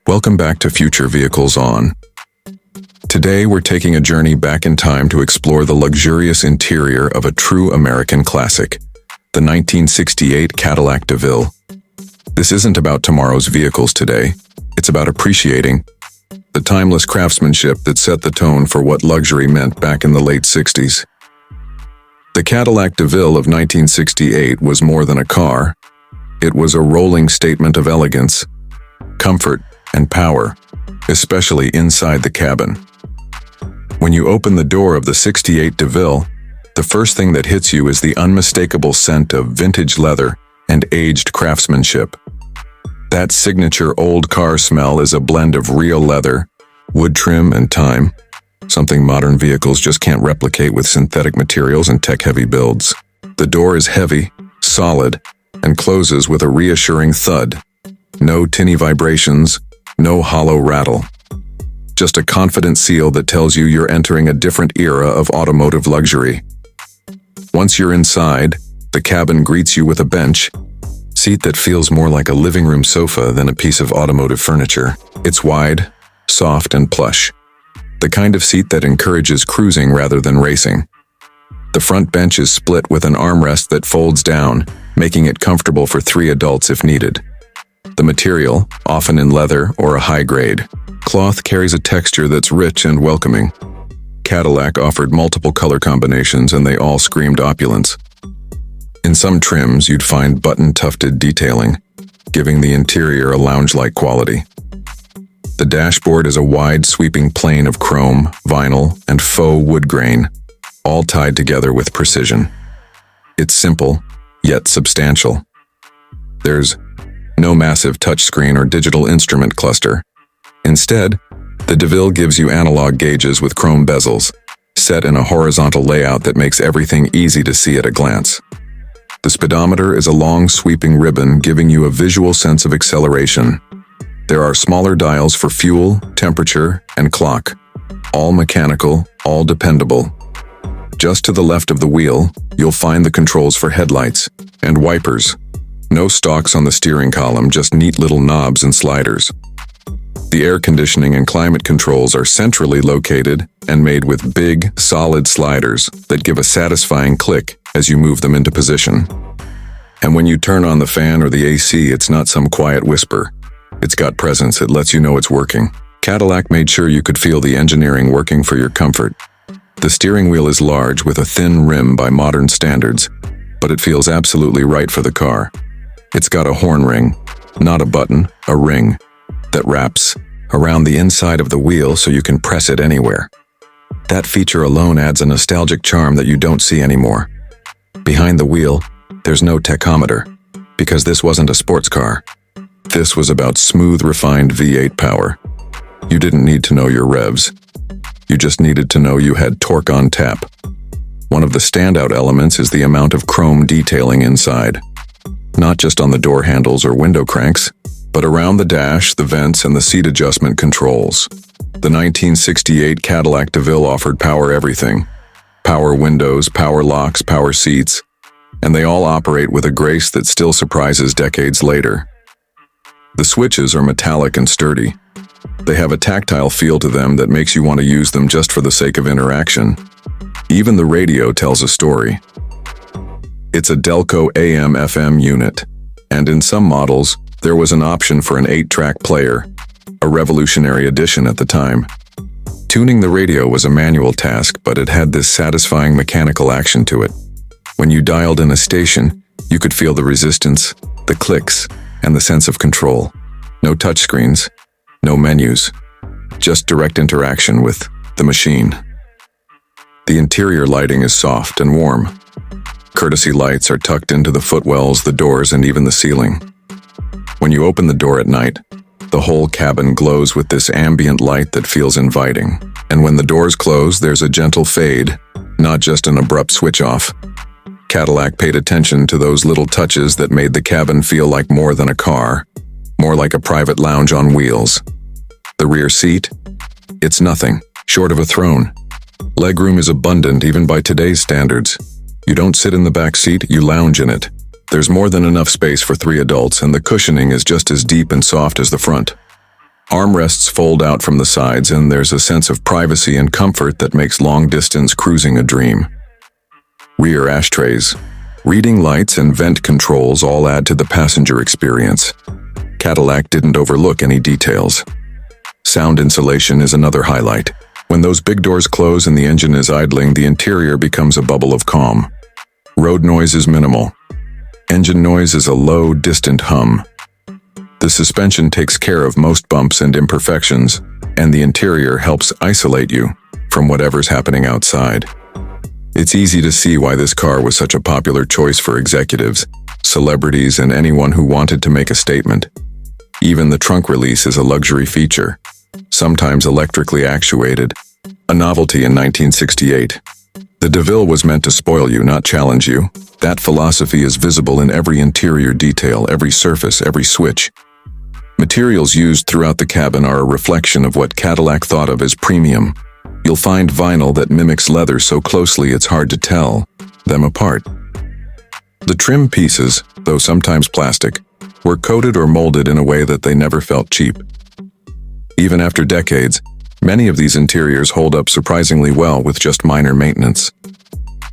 Welcome back to Future Vehicles On. Today we're taking a journey back in time to explore the luxurious interior of a true American classic, the 1968 Cadillac DeVille. This isn't about tomorrow's vehicles today, it's about appreciating the timeless craftsmanship that set the tone for what luxury meant back in the late 60s. The Cadillac DeVille of 1968 was more than a car. It was a rolling statement of elegance, comfort, and power, especially inside the cabin. When you open the door of the '68 DeVille, the first thing that hits you is the unmistakable scent of vintage leather and aged craftsmanship. That signature old car smell is a blend of real leather, wood trim, and time, something modern vehicles just can't replicate with synthetic materials and tech-heavy builds. The door is heavy, solid, and closes with a reassuring thud. No tinny vibrations, no hollow rattle. Just a confident seal that tells you you're entering a different era of automotive luxury. Once you're inside, the cabin greets you with a bench seat that feels more like a living room sofa than a piece of automotive furniture. It's wide, soft, and plush. The kind of seat that encourages cruising rather than racing. The front bench is split with an armrest that folds down, making it comfortable for 3 adults if needed. The material, often in leather or a high-grade cloth, carries a texture that's rich and welcoming. Cadillac offered multiple color combinations and they all screamed opulence. In some trims, you'd find button-tufted detailing, giving the interior a lounge-like quality. The dashboard is a wide, sweeping plane of chrome, vinyl, and faux wood grain, all tied together with precision. It's simple, yet substantial. There's no massive touchscreen or digital instrument cluster. Instead, the DeVille gives you analog gauges with chrome bezels, set in a horizontal layout that makes everything easy to see at a glance. The speedometer is a long sweeping ribbon giving you a visual sense of acceleration. There are smaller dials for fuel, temperature, and clock, all mechanical, all dependable. Just to the left of the wheel, you'll find the controls for headlights and wipers. No stalks on the steering column, just neat little knobs and sliders. The air conditioning and climate controls are centrally located and made with big, solid sliders that give a satisfying click as you move them into position. And when you turn on the fan or the AC, it's not some quiet whisper. It's got presence, it lets you know it's working. Cadillac made sure you could feel the engineering working for your comfort. The steering wheel is large with a thin rim by modern standards, but it feels absolutely right for the car. It's got a horn ring, not a button, a ring, that wraps around the inside of the wheel so you can press it anywhere. That feature alone adds a nostalgic charm that you don't see anymore. Behind the wheel, there's no tachometer, because this wasn't a sports car. This was about smooth, refined V8 power. You didn't need to know your revs. You just needed to know you had torque on tap. One of the standout elements is the amount of chrome detailing inside. Not just on the door handles or window cranks, but around the dash, the vents, and the seat adjustment controls. The 1968 Cadillac DeVille offered power everything. Power windows, power locks, power seats, and they all operate with a grace that still surprises decades later. The switches are metallic and sturdy. They have a tactile feel to them that makes you want to use them just for the sake of interaction. Even the radio tells a story. It's a Delco AM/FM unit, and in some models, there was an option for an 8-track player, a revolutionary addition at the time. Tuning the radio was a manual task, but it had this satisfying mechanical action to it. When you dialed in a station, you could feel the resistance, the clicks, and the sense of control. No touchscreens, no menus, just direct interaction with the machine. The interior lighting is soft and warm. Courtesy lights are tucked into the footwells, the doors, and even the ceiling. When you open the door at night, the whole cabin glows with this ambient light that feels inviting. And when the doors close, there's a gentle fade, not just an abrupt switch off. Cadillac paid attention to those little touches that made the cabin feel like more than a car, more like a private lounge on wheels. The rear seat? It's nothing short of a throne. Legroom is abundant even by today's standards. You don't sit in the back seat, you lounge in it. There's more than enough space for 3 adults, and the cushioning is just as deep and soft as the front. Armrests fold out from the sides, and there's a sense of privacy and comfort that makes long-distance cruising a dream. Rear ashtrays, reading lights, and vent controls all add to the passenger experience. Cadillac didn't overlook any details. Sound insulation is another highlight. When those big doors close and the engine is idling, the interior becomes a bubble of calm. Road noise is minimal. Engine noise is a low, distant hum. The suspension takes care of most bumps and imperfections, and the interior helps isolate you from whatever's happening outside. It's easy to see why this car was such a popular choice for executives, celebrities, and anyone who wanted to make a statement. Even the trunk release is a luxury feature, sometimes electrically actuated, a novelty in 1968. The DeVille was meant to spoil you, not challenge you. That philosophy is visible in every interior detail, every surface, every switch. Materials used throughout the cabin are a reflection of what Cadillac thought of as premium. You'll find vinyl that mimics leather so closely it's hard to tell them apart. The trim pieces, though sometimes plastic, were coated or molded in a way that they never felt cheap. Even after decades, many of these interiors hold up surprisingly well with just minor maintenance.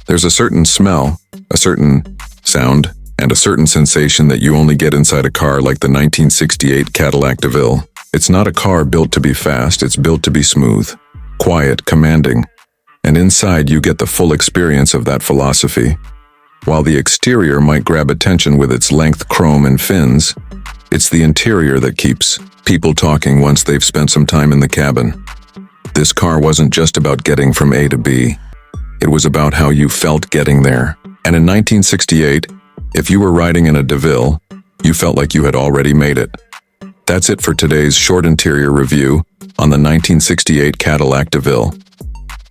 There's a certain smell, a certain sound, and a certain sensation that you only get inside a car like the 1968 Cadillac DeVille. It's not a car built to be fast, it's built to be smooth, quiet, commanding, and inside you get the full experience of that philosophy. While the exterior might grab attention with its length, chrome, and fins, it's the interior that keeps people talking once they've spent some time in the cabin. This car wasn't just about getting from A to B. It was about how you felt getting there. And in 1968, if you were riding in a DeVille, you felt like you had already made it. That's it for today's short interior review on the 1968 Cadillac DeVille.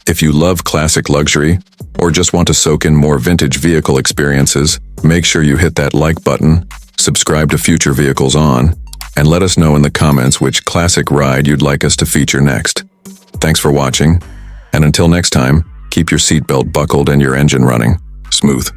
If you love classic luxury, or just want to soak in more vintage vehicle experiences, make sure you hit that like button, subscribe to Future Vehicles On, and let us know in the comments which classic ride you'd like us to feature next. Thanks for watching, and until next time, keep your seatbelt buckled and your engine running smooth.